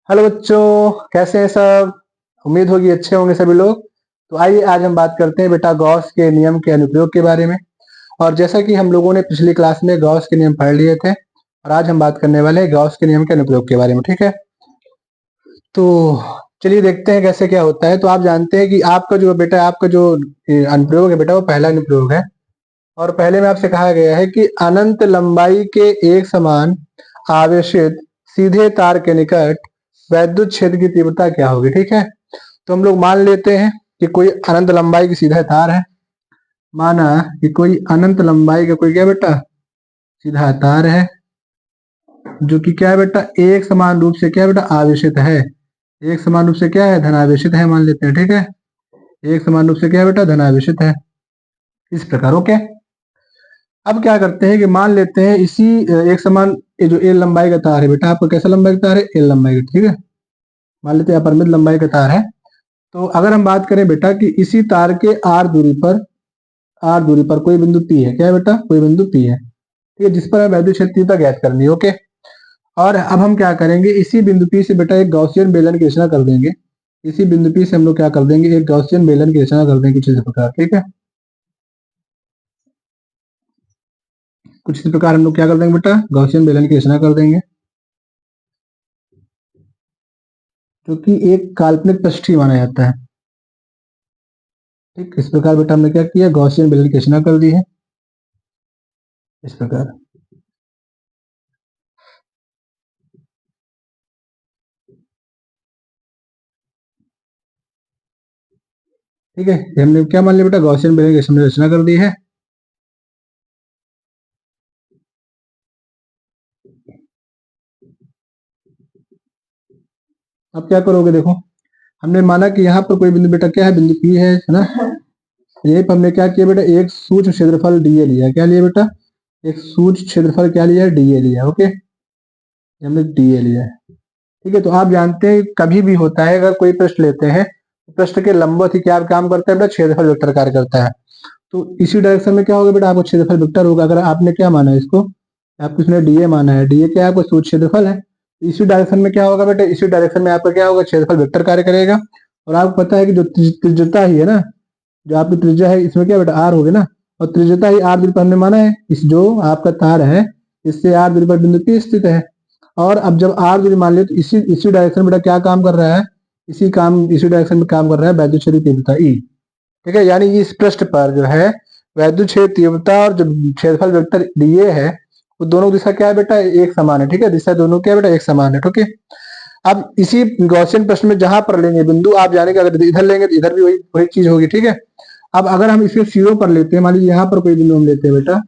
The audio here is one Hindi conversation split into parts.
हेलो बच्चों, कैसे हैं सब। उम्मीद होगी अच्छे होंगे सभी लोग। तो आइए आज हम बात करते हैं बेटा गॉस के नियम के अनुप्रयोग के बारे में। और जैसा कि हम लोगों ने पिछली क्लास में गॉस के नियम पढ़ लिए थे, और आज हम बात करने वाले हैं गॉस के नियम के अनुप्रयोग के बारे में। ठीक है, तो चलिए देखते हैं कैसे क्या होता है। तो आप जानते हैं कि आपका जो अनुप्रयोग है बेटा, वो पहला अनुप्रयोग है। और पहले में आपसे कहा गया है कि अनंत लंबाई के एक समान आवेशित सीधे तार के निकट वैद्युत क्षेत्र की तीव्रता क्या होगी। ठीक है, तो हम लोग मान लेते हैं कि कोई अनंत लंबाई की सीधा तार है। माना कि कोई अनंत लंबाई का कोई क्या बेटा सीधा तार है, जो कि क्या है बेटा एक समान रूप से क्या बेटा आवेशित है। एक समान रूप से क्या है, धनावेशित है मान लेते हैं। ठीक है, एक समान रूप से क्या है बेटा धनावेशित है। इस प्रकार ओके। अब क्या करते हैं कि मान लेते हैं इसी एक समान ये जो एल लंबाई का तार है बेटा, आपका कैसा लंबाई का तार है, एल लंबाई का। ठीक है, मान लेते हैं अपरिमित लंबाई का तार है। तो अगर हम बात करें बेटा कि इसी तार के आर दूरी पर कोई बिंदु पी है, क्या है बेटा कोई बिंदु पी है। ठीक है, जिस पर हमें वैद्युत क्षेत्र तीव्रता ज्ञात करनी है। ओके, और अब हम क्या करेंगे, इसी बिंदु पी से बेटा एक गॉसियन बेलन की रचना कर देंगे। इसी बिंदु पी से हम लोग क्या कर देंगे, एक गॉसियन बेलन की रचना कर देंगे कुछ इस प्रकार। ठीक है, कुछ इस प्रकार हम लोग क्या कर देंगे बेटा, गॉसियन बेलन की रचना कर देंगे, जो कि एक काल्पनिक पृष्ठीय माना जाता है। ठीक, इस प्रकार बेटा हमने क्या किया, गॉसियन बेलन की रचना कर दी है इस प्रकार। ठीक है, ये हमने क्या मान लिया बेटा, गॉसियन बेलन की हमने रचना कर दी है। अब क्या करोगे, देखो हमने माना कि यहाँ पर कोई बिंदु बेटा क्या है, बिंदु पी है ना। यहीं पर हमने क्या किया बेटा, एक सूक्ष्म क्षेत्रफल डीए लिया। क्या लिया बेटा, एक सूक्ष्म क्षेत्रफल क्या लिया, डीए लिया। ओके, हमने डीए लिया है। ठीक है, तो आप जानते हैं कभी भी होता है अगर कोई पृष्ठ लेते हैं, तो पृष्ठ के लंबवत ही क्या काम करता है बेटा, क्षेत्रफल वेक्टर कार्य करता है। तो इसी डायरेक्शन में क्या होगा बेटा, आपको क्षेत्रफल वेक्टर होगा। अगर आपने क्या माना है इसको, आपको इसमें डीए माना है, डीए क्या है आपको सूक्ष्म क्षेत्रफल है। इसी डायरेक्शन में क्या होगा बेटा, इसी डायरेक्शन में आपका क्या होगा, क्षेत्रफल वेक्टर कार्य करेगा। और आपको पता है कि जो त्रिज्यता ही है ना, जो आपकी त्रिज्या है इसमें क्या बेटा आर होगी ना, और त्रिज्यता ही आर दूरी पर हमने माना है। इस जो आपका तार है इससे आर दूरी पर बिंदु P स्थित है। और अब जब आर दूरी मान लिया तो इसी इसी डायरेक्शन बेटा क्या काम कर रहा है, इसी डायरेक्शन में काम कर रहा है वैद्युत क्षेत्र तीव्रता ई। ठीक है, यानी इस पृष्ठ पर जो है वैद्युत क्षेत्र तीव्रता और जो क्षेत्रफल वेक्टर डीए है, वो दोनों दिशा क्या है बेटा, एक समान है। ठीक है, दिशा दोनों क्या है बेटा, एक समान है। ठीक है, अब इसी गॉसियन प्रश्न में जहां पर लेंगे बिंदु, आप जाने के अगर इधर लेंगे तो इधर भी वही वही चीज होगी। ठीक है, अब अगर हम इसके सिरों पर लेते हैं, मान लीजिए यहाँ पर कोई बिंदु हम लेते हैं बेटा,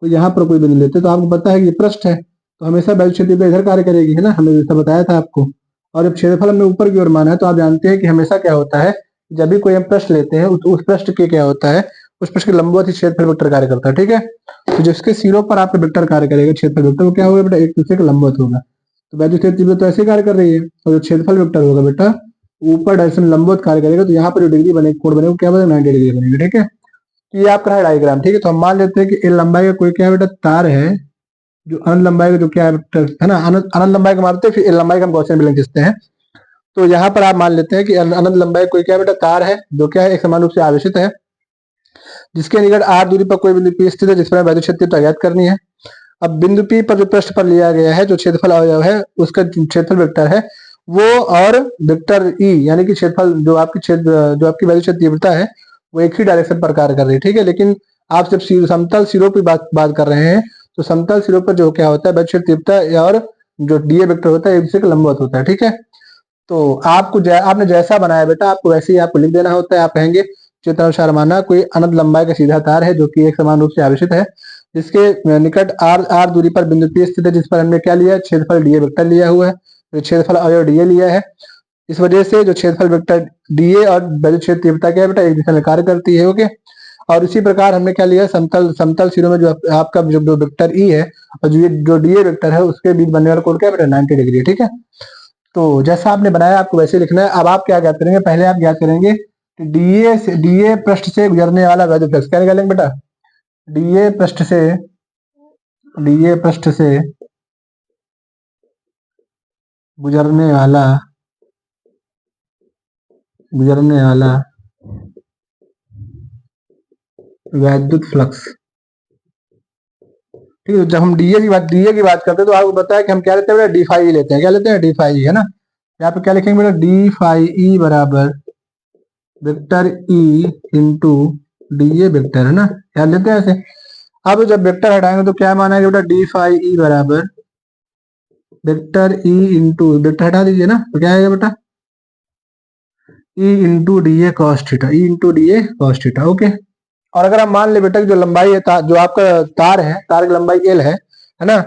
तो यहाँ पर कोई बिंदु लेते हैं, तो आपको पता है कि ये पृष्ठ है, तो हमेशा वैद्युत क्षेत्र इधर कार्य करेगी, है ना, हमने जैसा बताया था आपको। और जब क्षेत्रफल हमने ऊपर की ओर माना है, तो आप जानते हैं कि हमेशा क्या होता है, जब भी कोई हम पृष्ठ लेते हैं उस पृष्ठ के क्या होता है, उस पृष्ठ के लंबवत ही क्षेत्रफल वेक्टर कार्य करता है। ठीक है, तो जिसके सिरों पर आपका वेक्टर कार्य करेगा क्षेत्रफल वेक्टर, वो क्या होगा बेटा, एक दूसरे के लंबवत होगा। तो वैद्युत क्षेत्र तीव्रता तो ऐसे कार्य कर रही है, और जो क्षेत्रफल वेक्टर होगा बेटा ऊपर डायरेक्शन लंबवत कार्य करेगा, तो यहाँ पर जो डिग्री बनेगी, कोण बनेगा, क्या बनेगा, 90 डिग्री बनेगी। ठीक है, ये आपका है डायग्राम। ठीक है, तो हम मान लेते हैं कि एल लंबाई का कोई क्या बेटा तार है, जो अनंत लंबाई का जो क्या है ना, अनंत लंबाई का मानते हैं, फिर एल लंबाई का हम गॉसियन बेलन खींचते हैं। तो यहाँ पर आप मान लेते हैं कि अनंत लंबाई कोई क्या बेटा तार है, जो क्या है एक समान रूप से आवेशित है, जिसके निकट आर दूरी पर कोई बिंदु पी स्थित है, जिस पर वैद्युत क्षेत्र तीव्रता ज्ञात करनी है। अब बिंदु पी पर जो पृष्ठ पर लिया गया है, जो क्षेत्रफल अवयव है उसका क्षेत्रफल वेक्टर है वो, और वेक्टर ई यानी कि क्षेत्रफल जो आपकी वैद्युत क्षेत्र तीव्रता है वो एक ही डायरेक्शन पर कार्य कर रही है। ठीक है, लेकिन आप जब समतल सिरों की बात कर रहे हैं, तो समतल सिरों पर जो क्या होता है वैद्युत क्षेत्र तीव्रता और जो डीए वेक्टर होता है एक दूसरे के लंबवत होता है। ठीक है, तो आपने जैसा बनाया बेटा, आपको वैसे ही आपको लिख देना होता है। आप कहेंगे चित्रानुसार माना कोई अनंत लंबाई का सीधा तार है, जो कि एक समान रूप से आवेशित है, जिसके निकट आर आर दूरी पर बिंदु P स्थित है, जिस पर हमने क्या लिया, क्षेत्रफल डीए वेक्टर लिया हुआ है, तो क्षेत्रफल अवयव डीए लिया है। इस वजह से जो क्षेत्रफल वेक्टर डीए और वैद्युत क्षेत्र तीव्रता क्या है बेटा, एक दिशा में कार्य करती है। ओके, और इसी प्रकार हमने क्या लिया, समतल समतल सिरों में जो आपका जो वेक्टर ई है और जो डीए वेक्टर है उसके बीच बनने वाला कोण क्या है बेटा, 90 डिग्री। ठीक है, तो जैसा आपने बनाया आपको वैसे लिखना है। अब आप क्या ज्ञात करेंगे, पहले आप ज्ञात करेंगे कि डीए पृष्ठ से गुजरने वाला वैद्युत फ्लक्स। क्या निकालेंगे बेटा, डीए पृष्ठ से गुजरने वाला वैद्युत फ्लक्स। ठीक है, जब हम डीए की बात करते हैं तो आपको बताया कि हम क्या लेते हैं बेटा, डी फाई लेते हैं। क्या लेते हैं, डी फाई, है ना। यहाँ पे क्या लिखेंगे बेटा, डी फाई ई बराबर vector E into DA vector, है ना। क्या लेते हैं ऐसे। अब जब वेक्टर हटाएंगे तो क्या माना है बेटा, डी फाई ई बराबर वेक्टर ई इंटू, वेक्टर हटा दीजिए ना, तो क्या आएगा बेटा, E into D A cos theta, E into D A cos theta. Okay. और अगर हम मान ले बेटा कि जो लंबाई है जो आपका तार है, तार की लंबाई एल है ना,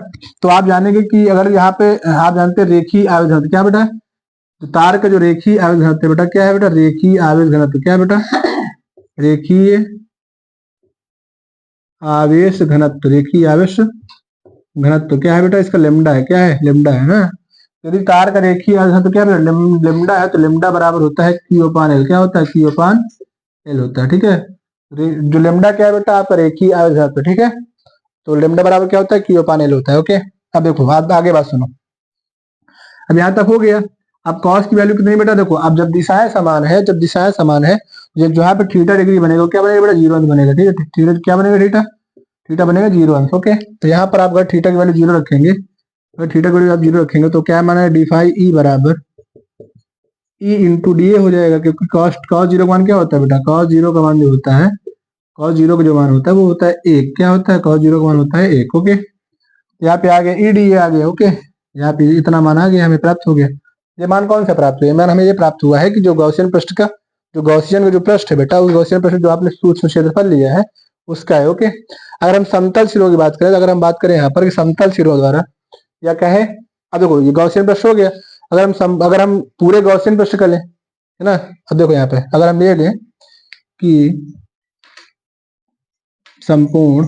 तो आप जानेंगे कि अगर यहाँ पे आप जानते हैं रेखीय आवेश घनत्व क्या बेटा, तो तार का जो रेखीय आवेश घनत्व बेटा क्या है बेटा, रेखीय आवेश घनत्व क्या है बेटा, रेखीय आवेश घनत्व, रेखीय आवेश घनत्व क्या है बेटा, इसका लेमडा है। क्या है, लेमडा है ना। यदि तार का रेखीय आवेश घनत्व क्या है, लेमडा है, तो लेमडा बराबर होता है क्यू अपान एल। क्या होता है, क्यू अपान एल होता है। ठीक है, जो लेमडा क्या है बेटा, आपका रेखीय आवेश घनत्व। ठीक है, तो लेमडा बराबर क्या होता है, क्यू अपान एल होता है। ओके। अब देखो आगे बात सुनो। अब यहाँ तक हो गया। अब कॉस की वैल्यू कितनी बेटा, देखो अब जब दिशाएं समान है, जब यहाँ पे थीटा डिग्री बनेगा क्या बनेगा बेटा, 0 अंश बनेगा। ठीक है, थीटा क्या बनेगा, थीटा बनेगा 0 अंश। ओके, तो यहाँ पर आप अगर थीटा की वैल्यू 0 रखेंगे, अगर थीटा की वैल्यू आप 0 रखेंगे तो क्या माना है, डी फाई ई बराबर ई इंटू डी ए हो जाएगा, क्योंकि कॉस 0 का मान क्या होता है बेटा, कॉस 0 का मान जो होता है, कॉस 0 का जो मान होता है वो होता है 1। क्या होता है, कॉस 0 का मान होता है 1। ओके, यहाँ पे आ गया ई डी ए आ गया। ओके, यहाँ पे इतना मान आ गया, हमें प्राप्त हो गया। ये मान कौन सा प्राप्त हुआ, मान हमें ये प्राप्त हुआ है कि जो गॉसियन पृष्ठ का, जो गॉसियन का जो पृष्ठ है बेटा, उस गॉसियन पृष्ठ जो आपने सूक्ष्म क्षेत्रफल लिया है उसका है। ओके, अगर हम समतल सिरों की बात करें, तो अगर हम बात करें यहाँ पर कि समतल सिरों द्वारा या कहे, अब देखो ये गॉसियन पृष्ठ हो गया। अगर हम पूरे गॉसियन पृष्ठ कर लें, है ना। अब देखो यहाँ पे अगर हम ले लें कि संपूर्ण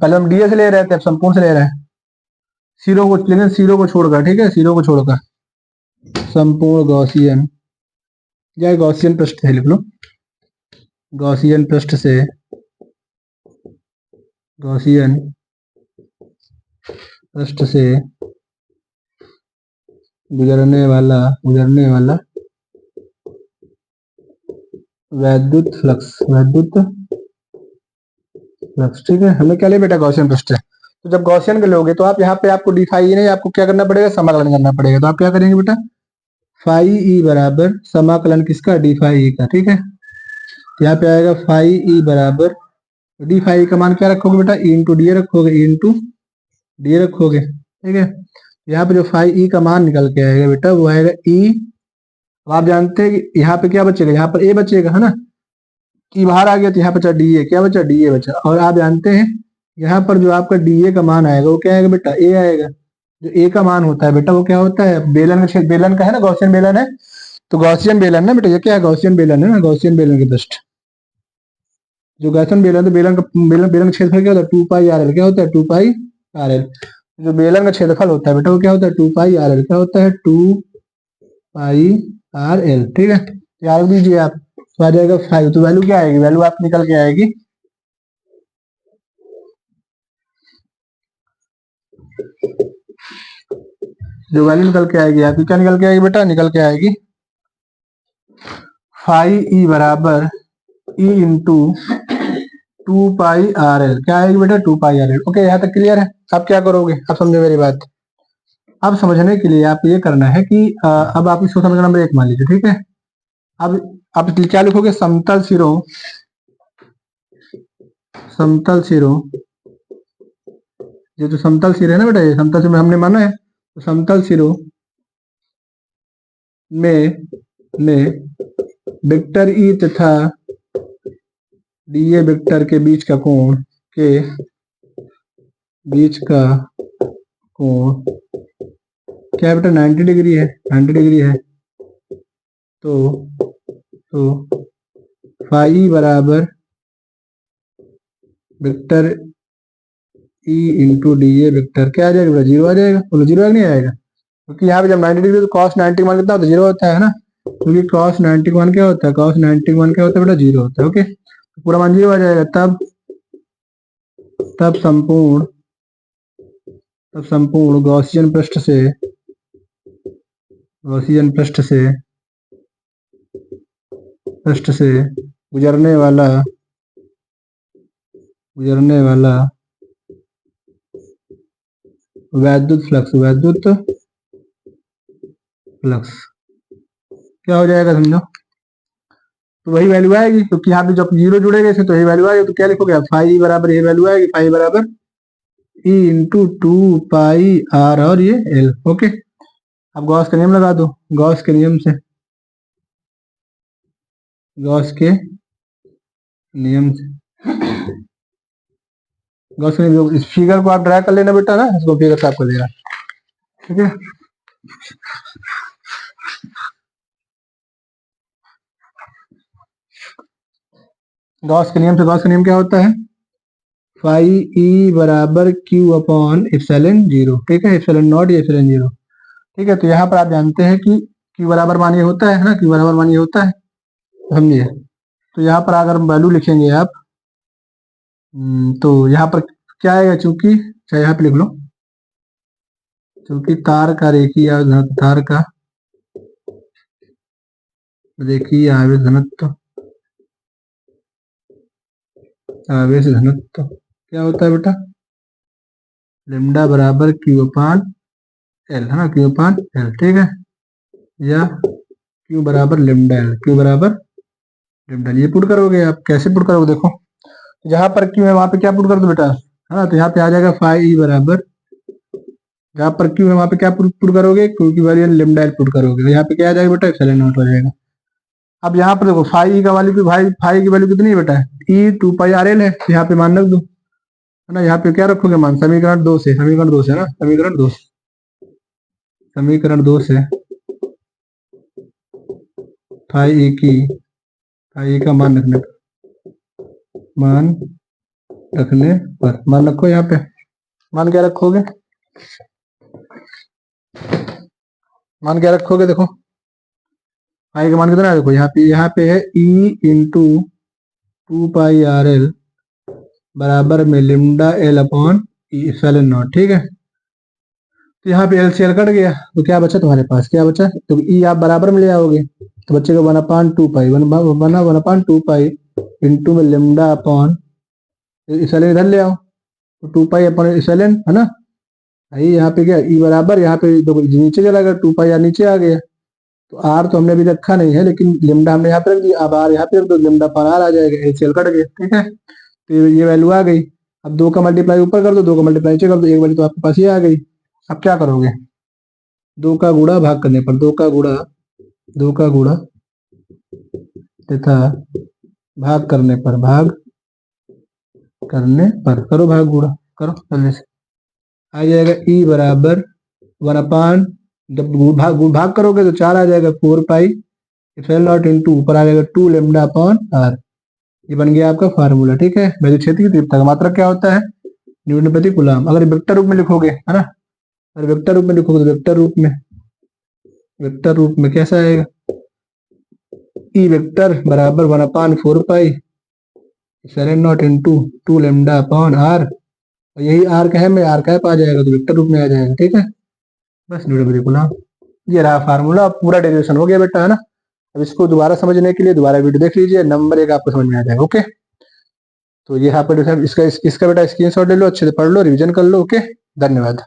पहले हम डीए से ले रहे थे, अब संपूर्ण से ले रहे हैं, सिरों को, लेकिन सिरों को छोड़कर। ठीक है, सिरों को छोड़कर संपूर्ण गॉसियन या गॉसियन पृष्ठ से लिख लो, गॉसियन पृष्ठ से गुजरने वाला वैद्युत फ्लक्स, ठीक है। हमें क्या ले बेटा, गॉसियन पृष्ठ है। तो जब गॉसियन के लोगे तो आप यहाँ पे आपको डी फाई नहीं, आपको क्या करना पड़ेगा, समाकलन करना पड़ेगा। तो आप क्या करेंगे बेटा, फाई ई बराबर समाकलन किसका, डी फाई ई का। ठीक है, यहाँ पे आएगा फाई ई बराबर डी फाई का मान क्या रखोगे बेटा, ई इंटू डी रखोगे, ठीक है। यहाँ पे जो फाई ई का मान निकल के आएगा बेटा वो आएगा ई। अब आप जानते हैं कि यहाँ पे क्या बचेगा, यहाँ पर ए बचेगा, है ना। ई बाहर आ गया तो यहाँ बचा डी ए, क्या बचा, डी ए बचा। और आप जानते हैं यहाँ पर जो आपका डी ए का मान आएगा वो क्या आएगा बेटा, ए आएगा। जो ए का मान होता है बेटा वो क्या होता है, बेलन का है ना, गॉसियन बेलन है। तो गॉसियन बेलन ना बेटा, ये क्या है, गॉसियन बेलन है ना, गॉसियन बेलन के पृष्ठ जो गॉसियन बेलन, तो बेलन का क्षेत्रफल क्या होता है, 2 पाई आर एल। क्या होता है, 2 पाई आर एल। जो बेलन का क्षेत्रफल होता है बेटा वो क्या होता है, 2 पाई आर एल। क्या होता है, 2 पाई आर एल। ठीक है, याद दीजिए आप, तो आ जाएगा 5। तो वैल्यू क्या आएगी, वैल्यू आप निकल के आएगी जो वैल्यू निकल के आएगी आपकी, क्या निकल के आएगी बेटा, निकल के आएगी फाई ई बराबर ई इंटू 2 पाई आर एल। क्या आएगी बेटा, 2 पाई आर एल। ओके, यहाँ तक क्लियर है। अब क्या करोगे, अब समझो मेरी बात। अब समझने के लिए आप ये करना है कि अब आप इसको समीकरण नंबर 1 मान लीजिए। ठीक है, अब आप क्या लिखोगे, समतल सिरों ये जो समतल सिर है ना बेटा, ये समतल सिर में हमने माना है, तो समतल सिरों में वेक्टर ई तथा डीए वेक्टर के बीच का कोण क्या है बेटा, 90 डिग्री है, 90 डिग्री है। तो फाई बराबर vector E into D A vector क्या आ जाएगा बेटा, 0 आ जाएगा। बोलो 0 नहीं आएगा, क्योंकि यहाँ पे जब 90 डिग्री तो cos 90 का मान कितना होता है, 0 होता है ना। क्योंकि cos 90 का मान क्या होता है, cos 90 का मान क्या होता है बेटा, 0 होता है। ओके, पूरा मान 0 आ जाएगा। तब संपूर्ण गॉसियन पृष्ठ से गुजरने वाला वैद्युत फ्लक्स क्या हो जाएगा समझो। तो वही वैल्यू आएगी, क्योंकि यहाँ पे जब 0 जुड़ेगा इसे तो यही वैल्यू आएगी। तो क्या लिखोगे आप, फाई बराबर ये वैल्यू आएगी, फाई बराबर ई इंटू 2πr और ये एल। ओके, अब गॉस का नियम लगा दो। गॉस के नियम से इस फिगर को आप ड्रा कर लेना बेटा ना, इसको फिगर से आपको देना, ठीक है। गॉस के नियम क्या होता है, फाई ई बराबर क्यू अपॉन एप्सिलॉन 0, ठीक है, एप्सिलॉन नॉट या एप्सिलॉन 0, ठीक है। तो यहाँ पर आप जानते हैं कि क्यू बराबर मान ये होता है ना, क्यू बराबर मान ये होता है, समझिए। तो यहाँ पर अगर वैल्यू लिखेंगे आप, तो यहाँ पर क्या आएगा, चूंकि चाहे यहाँ पे लिख लो, चूंकि तार का रेखीय आवेश घनत्व क्या होता है बेटा, लेमडा बराबर क्यू अपान एल, है ना, क्यू अपान एल, ठीक है, या क्यू बराबर लेमडा एल। ये पुट करोगे आप, कैसे पुट करोगे, देखो जहां पर क्यू है वहां पे क्या पुट कर दो बेटा, है ना। तो यहाँ पे आ जाएगा फाई ई बराबर, जहां पर क्यू है वहां पे क्या पुट करोगे, क्यू की वैल्यू लेमडा एल पुट करोगे, तो यहाँ पे क्या आ जाएगा बेटा, एप्सिलॉन नॉट हो जाएगा। अब यहाँ पर देखो फाई का वैल्यू, फाई की वैल्यू कितनी है बेटा, ई 2πrl है, तो यहाँ पे मान रख दो, है ना। यहाँ पे क्या रखोगे मान, समीकरण 2 से है ना, समीकरण 2 से फाई ई का मान रखने पर मान रखो, यहाँ पे मान क्या रखोगे, देखो फाई का मान कितना है, देखो यहाँ पे है ई इंटू 2πrl बराबर में lambda L upon epsilon not, ठीक है। तो यहाँ पे एल से एल कट गया, तो क्या बचा तुम्हारे पास, क्या बचा, तो ई आप बराबर में ले आओगे, तो बच्चे को 1/2π इंटू में लेमडा अपॉन एप्सिलॉन इधर ले आओ, तो 2π अपॉन एप्सिलॉन, है ना। यहाँ पे क्या ई बराबर, यहाँ पे देखो नीचे चला गया, 2πr नीचे आ गया, तो आर तो हमने अभी रखा नहीं है, लेकिन लेमडा हमने यहाँ पे रख दिया, अब आर यहाँ पे रख दो, लेमडा अपॉन आर आ जाएगा, एल से एल कट गया, ठीक है। तो ये वैल्यू आ गई। अब 2 का मल्टीप्लाई ऊपर कर दो, 2 का मल्टीप्लाई नीचे कर दो, एक वैल्यू तो आपके पास ये आ गई। अब क्या करोगे, 2 का गुणा भाग करने पर, 2 का गुणा तथा भाग करने पर करो, भाग गुणा करो, जल्दी से आ जाएगा ई बराबर 1/, जब भाग करोगे तो 4 आ जाएगा, 4π एप्सिलॉन नॉट इंटू ऊपर आ जाएगा 2 लेमडा अपॉन आर। ये बन गया आपका फार्मूला, ठीक है। वैद्युत क्षेत्र की तीव्रता का मात्रक क्या होता है, न्यूटन प्रति कूलम। अगर वेक्टर रूप में लिखोगे, है ना, अगर वेक्टर रूप में लिखोगे तो वेक्टर रूप में कैसा आएगा, ई वेक्टर बराबर 1/4π epsilon naught into 2 lambda upon R, और यही आर का है में आर कैप आ जाएगा, तो वेक्टर रूप में आ जाएगा, ठीक है। बस न्यूटन प्रति कूलम, ये रहा फार्मूला, पूरा डेरिवेशन हो गया बेटा, है ना। अब इसको दोबारा समझने के लिए दोबारा वीडियो देख लीजिए, नंबर 1 आपको समझ में आ जाएगा, ओके। तो ये यहाँ पर इसका बेटा स्क्रीनशॉट ले लो, अच्छे से पढ़ लो, रिवीजन कर लो, ओके। धन्यवाद।